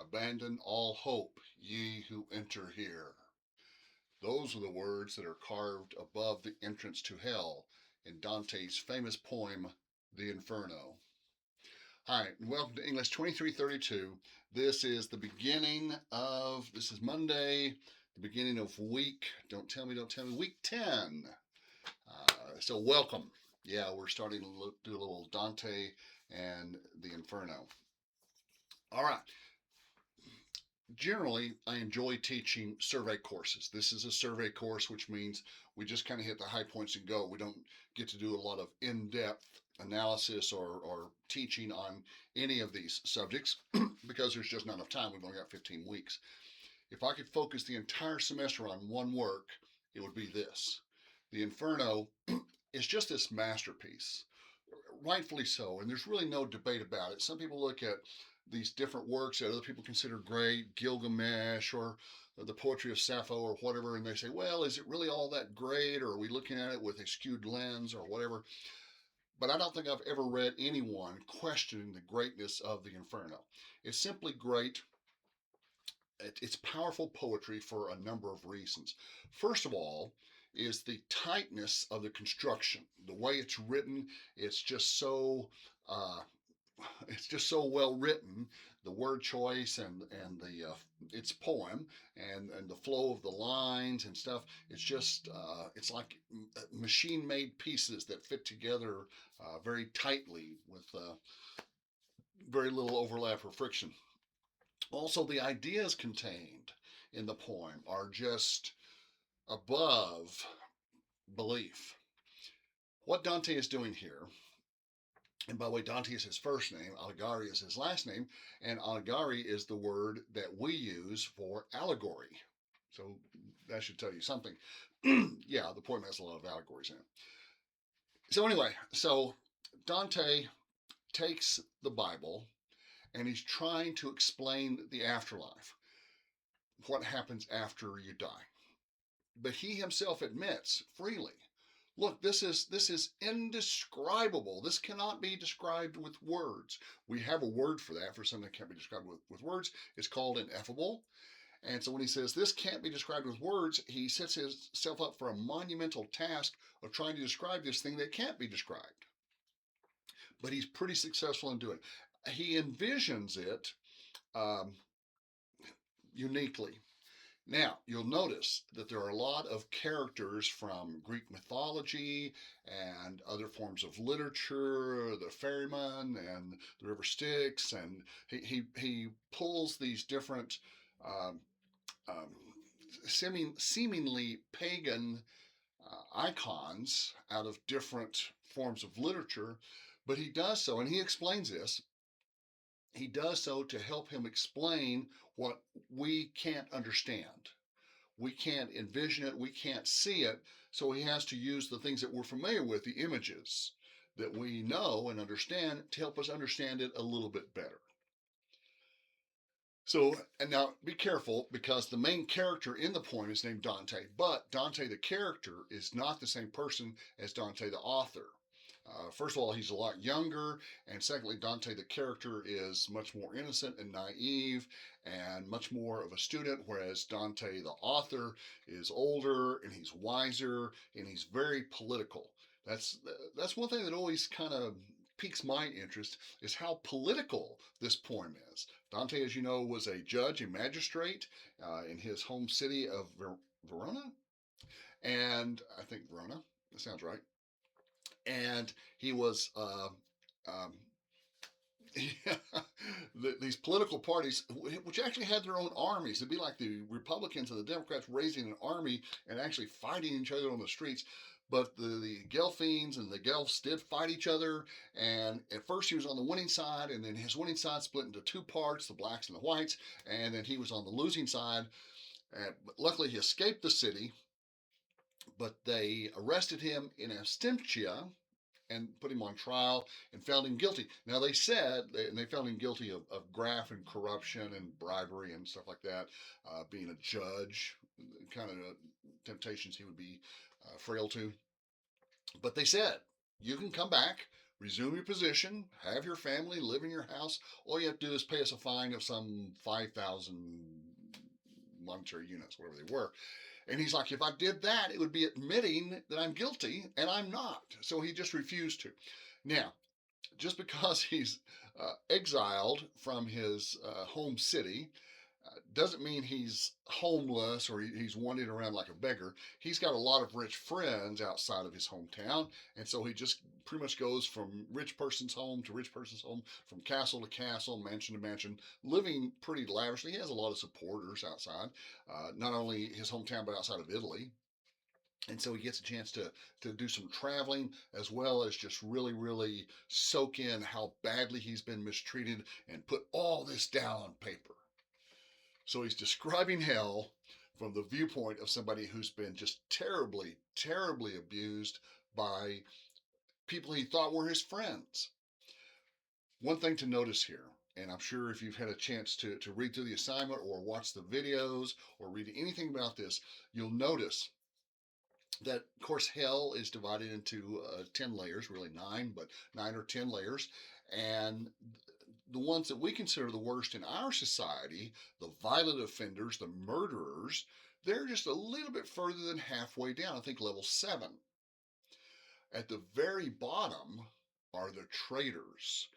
Abandon all hope, ye who enter here. Those are the words that are carved above the entrance to hell in Dante's famous poem, The Inferno. Hi, and welcome to English 2332. This is Monday, the beginning of week, don't tell me, week 10. So welcome. Yeah, we're starting to do a little Dante and the Inferno. All right. Generally, I enjoy teaching survey courses. This is a survey course, which means we just kind of hit the high points and go. We don't get to do a lot of in-depth analysis or teaching on any of these subjects because there's just not enough time. We've only got 15 weeks. If I could focus the entire semester on one work, it would be this. The Inferno is just this masterpiece, rightfully so, and there's really no debate about it. Some people look at these different works that other people consider great, Gilgamesh or the poetry of Sappho or whatever, and they say, well, is it really all that great, or are we looking at it with a skewed lens or whatever? But I don't think I've ever read anyone questioning the greatness of the Inferno. It's simply great. It's powerful poetry for a number of reasons. First of all, is the tightness of the construction. The way it's written, it's just so uh, it's just so well written. The word choice and the its poem and the flow of the lines and stuff. It's just it's like machine made pieces that fit together very tightly with very little overlap or friction. Also, the ideas contained in the poem are just above belief. What Dante is doing here, and by the way, Dante is his first name, Alighieri is his last name, and Alighieri is the word that we use for allegory. So that should tell you something. Yeah, the poem has a lot of allegories in it. So anyway, so Dante takes the Bible and he's trying to explain the afterlife, what happens after you die. But he himself admits freely, look, this is indescribable. This cannot be described with words. We have a word for that, for something that can't be described with words. It's called ineffable. And so when he says this can't be described with words, he sets himself up for a monumental task of trying to describe this thing that can't be described. But he's pretty successful in doing it. He envisions it um, uniquely. Now, you'll notice that there are a lot of characters from Greek mythology and other forms of literature, the ferryman and the river Styx, and he pulls these different um, um, seemingly pagan icons out of different forms of literature, but he does so, and he explains this. He does so to help him explain what we can't understand. We can't envision it, we can't see it, so he has to use the things that we're familiar with, the images that we know and understand, to help us understand it a little bit better. So, and now be careful because the main character in the poem is named Dante, but Dante the character is not the same person as Dante the author. First of all, he's a lot younger, and secondly, Dante the character is much more innocent and naive and much more of a student, whereas Dante the author is older and he's wiser and he's very political. That's that's one thing that always kind of piques my interest is how political this poem is. Dante, as you know, was a judge, a magistrate in his home city of Verona, and I think Verona, that sounds right. And he was um, these political parties, which actually had their own armies. It'd be like the Republicans and the Democrats raising an army and actually fighting each other on the streets. But the Gelfines and the Guelphs did fight each other. And at first he was on the winning side, and then his winning side split into two parts, the blacks and the whites. And then he was on the losing side. But luckily he escaped the city, but they arrested him in absentia and put him on trial and found him guilty. Now they said, and they found him guilty of graft and corruption and bribery and stuff like that, being a judge, kind of temptations he would be frail to. But they said, you can come back. resume your position, have your family, live in your house. All you have to do is pay us a fine of some 5,000 monetary units, whatever they were. And he's like, if I did that, it would be admitting that I'm guilty, and I'm not. So he just refused to. Now, just because he's exiled from his home city doesn't mean he's homeless or he's wandering around like a beggar. He's got a lot of rich friends outside of his hometown, and so he just pretty much goes from rich person's home to rich person's home, from castle to castle, mansion to mansion, living pretty lavishly. He has a lot of supporters outside, not only his hometown but outside of Italy. And so he gets a chance to do some traveling as well as just really soak in how badly he's been mistreated and put all this down on paper. So he's describing hell from the viewpoint of somebody who's been just terribly abused by people he thought were his friends. One thing to notice here, and I'm sure if you've had a chance to read through the assignment or watch the videos or read anything about this, you'll notice that, of course, hell is divided into 10 layers, really nine, but 9 or 10 layers. And the ones that we consider the worst in our society, the violent offenders, the murderers, they're just a little bit further than halfway down. I think level 7. At the very bottom are the traitors,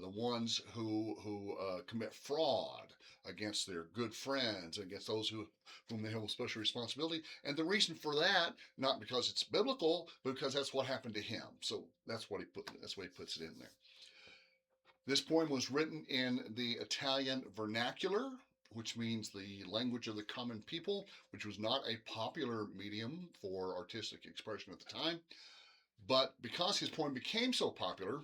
the ones who commit fraud against their good friends, against those whom they have a special responsibility. And the reason for that, not because it's biblical, but because that's what happened to him. So that's what that's why he puts it in there. This poem was written in the Italian vernacular, which means the language of the common people, which was not a popular medium for artistic expression at the time. But because his poem became so popular,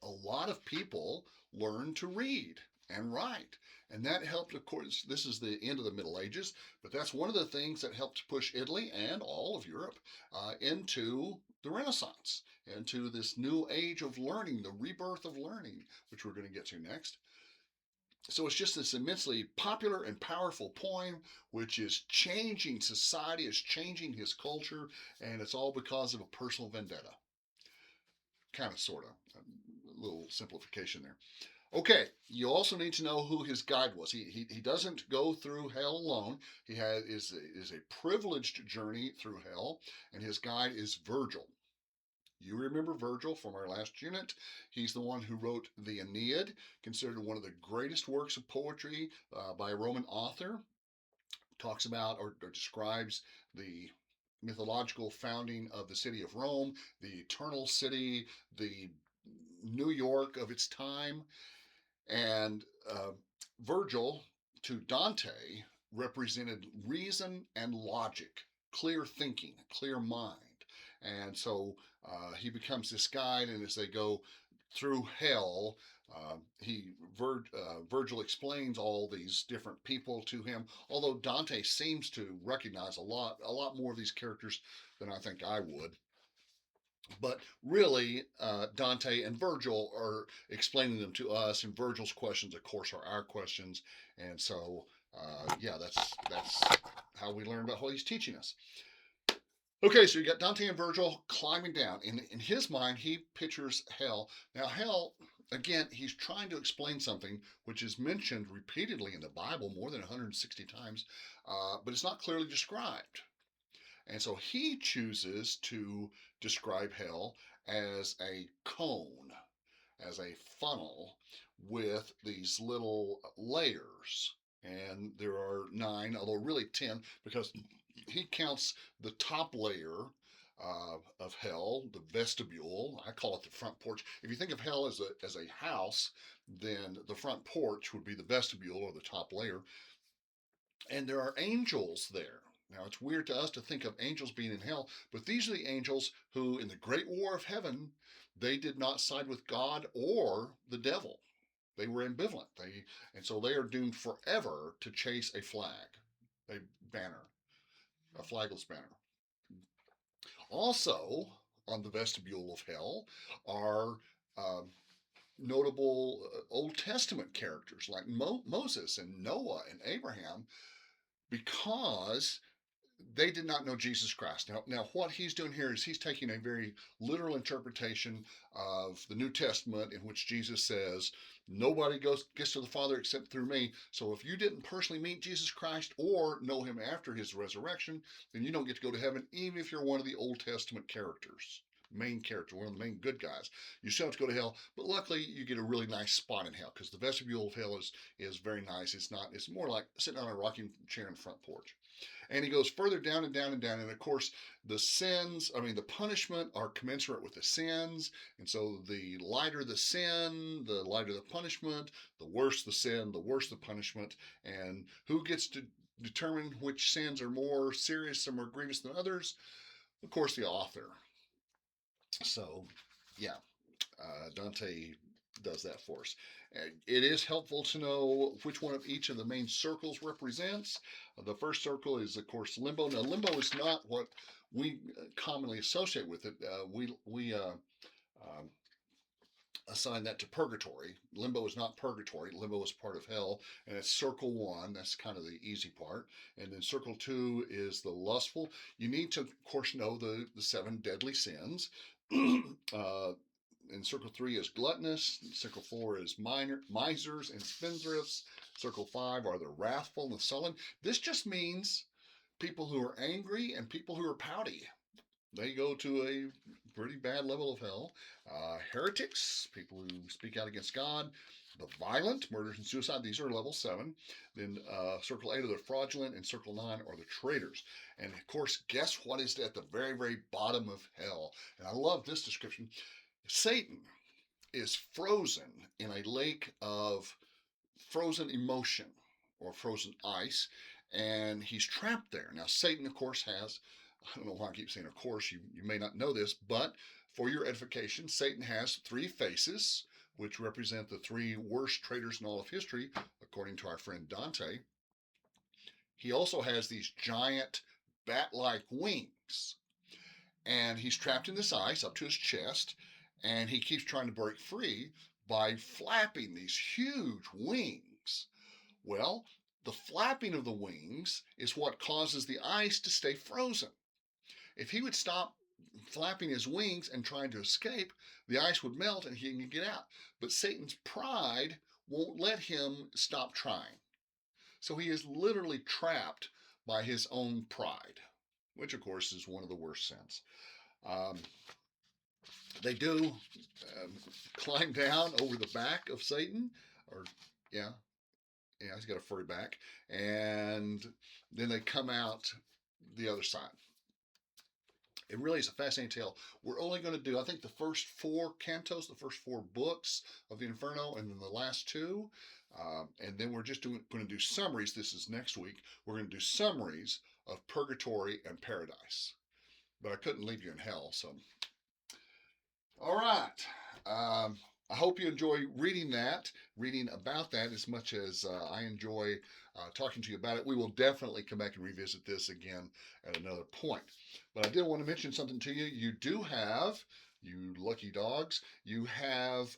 a lot of people learned to read and write. And that helped, of course, this is the end of the Middle Ages, but that's one of the things that helped push Italy and all of Europe into the Renaissance, into this new age of learning, the rebirth of learning, which we're going to get to next. So it's just this immensely popular and powerful poem, which is changing society, is changing his culture, and it's all because of a personal vendetta. Kind of, sort of. A little simplification there. Okay, you also need to know who his guide was. He doesn't go through hell alone. He is a privileged journey through hell, and his guide is Virgil. You remember Virgil from our last unit. He's the one who wrote the Aeneid, considered one of the greatest works of poetry by a Roman author. Talks about or describes the mythological founding of the city of Rome, the eternal city, the New York of its time. And Virgil to Dante represented reason and logic, clear thinking, clear mind. And so he becomes this guide, and as they go through hell, Virgil explains all these different people to him. Although Dante seems to recognize a lot more of these characters than I think I would. But really, Dante and Virgil are explaining them to us, and Virgil's questions, of course, are our questions. And so, yeah, that's how we learn about what he's teaching us. Okay, so you got Dante and Virgil climbing down. In his mind, he pictures hell. Now, hell, again, he's trying to explain something which is mentioned repeatedly in the Bible more than 160 times, but it's not clearly described. And so he chooses to describe hell as a cone, as a funnel with these little layers. And there are 9, although really 10, because he counts the top layer of hell, the vestibule. I call it the front porch. If you think of hell as a house, then the front porch would be the vestibule or the top layer. And there are angels there. Now, it's weird to us to think of angels being in hell, but these are the angels who, in the great war of heaven, they did not side with God or the devil. They were ambivalent. And so they are doomed forever to chase a flag, a banner, a flagless banner. Also, on the vestibule of hell are notable Old Testament characters like Moses and Noah and Abraham, because they did not know Jesus Christ. Now, what he's doing here is he's taking a very literal interpretation of the New Testament, in which Jesus says, "Nobody gets to the Father except through me." So, if you didn't personally meet Jesus Christ or know him after his resurrection, then you don't get to go to heaven, even if you're one of the Old Testament characters. Main character, one of the main good guys. You still have to go to hell, but luckily you get a really nice spot in hell, because the vestibule of hell is very nice. It's more like sitting on a rocking chair in the front porch. And he goes further down and down and down. And of course, the punishment are commensurate with the sins. And so the lighter the sin, the lighter the punishment, the worse the sin, the worse the punishment. And who gets to determine which sins are more serious or more grievous than others? Of course, the author. So, yeah, Dante does that for us. It is helpful to know which one of each of the main circles represents. The first circle is, of course, limbo. Now, limbo is not what we commonly associate with it. We um, assign that to purgatory. Limbo is not purgatory. Limbo is part of hell, and it's circle one. That's kind of the easy part. And then circle two is the lustful. You need to, of course, know the seven deadly sins. And circle three is gluttonous. Circle four is misers and spendthrifts. Circle five are the wrathful and the sullen. This just means people who are angry and people who are pouty. They go to a pretty bad level of hell. Heretics, people who speak out against God. The violent, murders and suicide, these are level 7. Then circle 8 are the fraudulent, and circle 9 are the traitors. And of course, guess what is at the very, very bottom of hell? And I love this description. Satan is frozen in a lake of frozen emotion or frozen ice, and he's trapped there. Now, Satan, of course, has, I don't know why I keep saying of course, you may not know this, but for your edification, Satan has 3 faces, which represent the 3 worst traitors in all of history, according to our friend Dante. He also has these giant bat-like wings, and he's trapped in this ice up to his chest, and he keeps trying to break free by flapping these huge wings. Well, the flapping of the wings is what causes the ice to stay frozen. If he would stop flapping his wings and trying to escape, the ice would melt and he can get out. But Satan's pride won't let him stop trying. So he is literally trapped by his own pride, which of course is one of the worst sins. They do climb down over the back of Satan, or yeah, he's got a furry back, and then they come out the other side. It really is a fascinating tale. We're only going to do, I think, the first 4 cantos, the first 4 books of the Inferno, and then the last 2. And then we're just going to do summaries. This is next week. We're going to do summaries of Purgatory and Paradise. But I couldn't leave you in hell, so. All right. I hope you enjoy reading about that as much as I enjoy talking to you about it. We will definitely come back and revisit this again at another point. But I did want to mention something to you. You do have, you lucky dogs, you have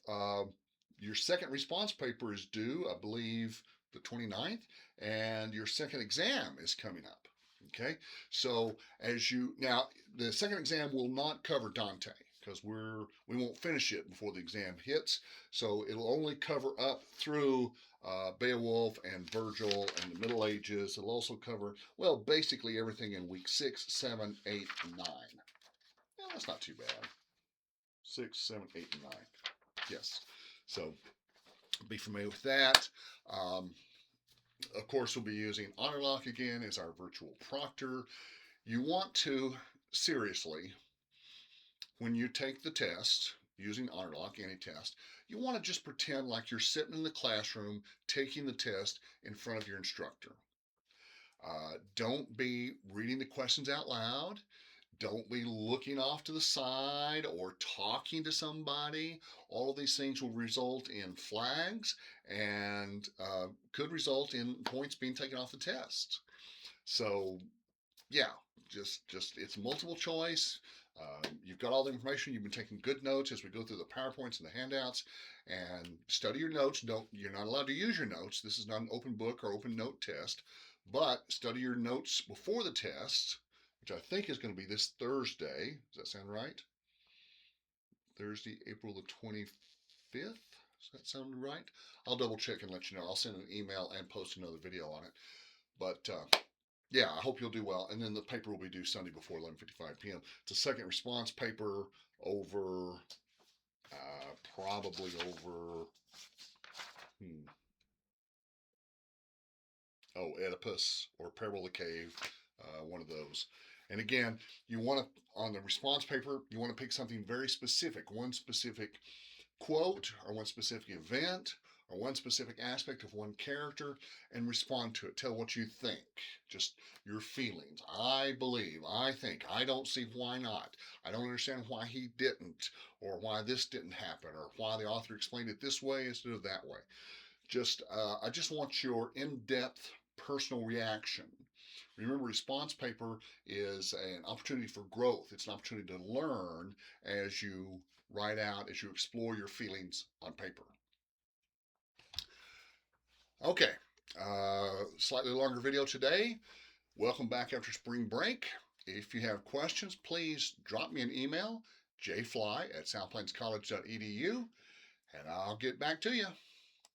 your second response paper is due, I believe, the 29th, and your second exam is coming up. Okay, so now the second exam will not cover Dante, because we won't finish it before the exam hits. So it'll only cover up through Beowulf and Virgil and the Middle Ages. It'll also cover, well, basically everything in week 6, 7, 8, and 9. Yeah, that's not too bad. 6, 7, 8, and 9. Yes. So be familiar with that. Of course, we'll be using HonorLock again as our virtual proctor. You want to, seriously, when you take the test, using HonorLock, any test, you want to just pretend like you're sitting in the classroom taking the test in front of your instructor. Don't be reading the questions out loud. Don't be looking off to the side or talking to somebody. All of these things will result in flags and could result in points being taken off the test. So, yeah, just it's multiple choice. You've got all the information. You've been taking good notes as we go through the PowerPoints and the handouts. And study your notes. You're not allowed to use your notes. This is not an open book or open note test. But study your notes before the test, which I think is going to be this Thursday. Does that sound right? Thursday, April the 25th? Does that sound right? I'll double check and let you know. I'll send an email and post another video on it. But yeah, I hope you'll do well. And then the paper will be due Sunday before 11:55 p.m. It's a second response paper over, probably over, Oedipus or Parable of the Cave, one of those. And again, you want to, on the response paper, you want to pick something very specific, one specific quote or one specific event or one specific aspect of one character, and respond to it. Tell what you think, just your feelings. I believe, I think, I don't see why not. I don't understand why he didn't, or why this didn't happen, or why the author explained it this way instead of that way. I just want your in-depth personal reaction. Remember, response paper is an opportunity for growth. It's an opportunity to learn as you write out, as you explore your feelings on paper. Okay, slightly longer video today. Welcome back after spring break. If you have questions, please drop me an email, jfly@southplainscollege.edu, and I'll get back to you.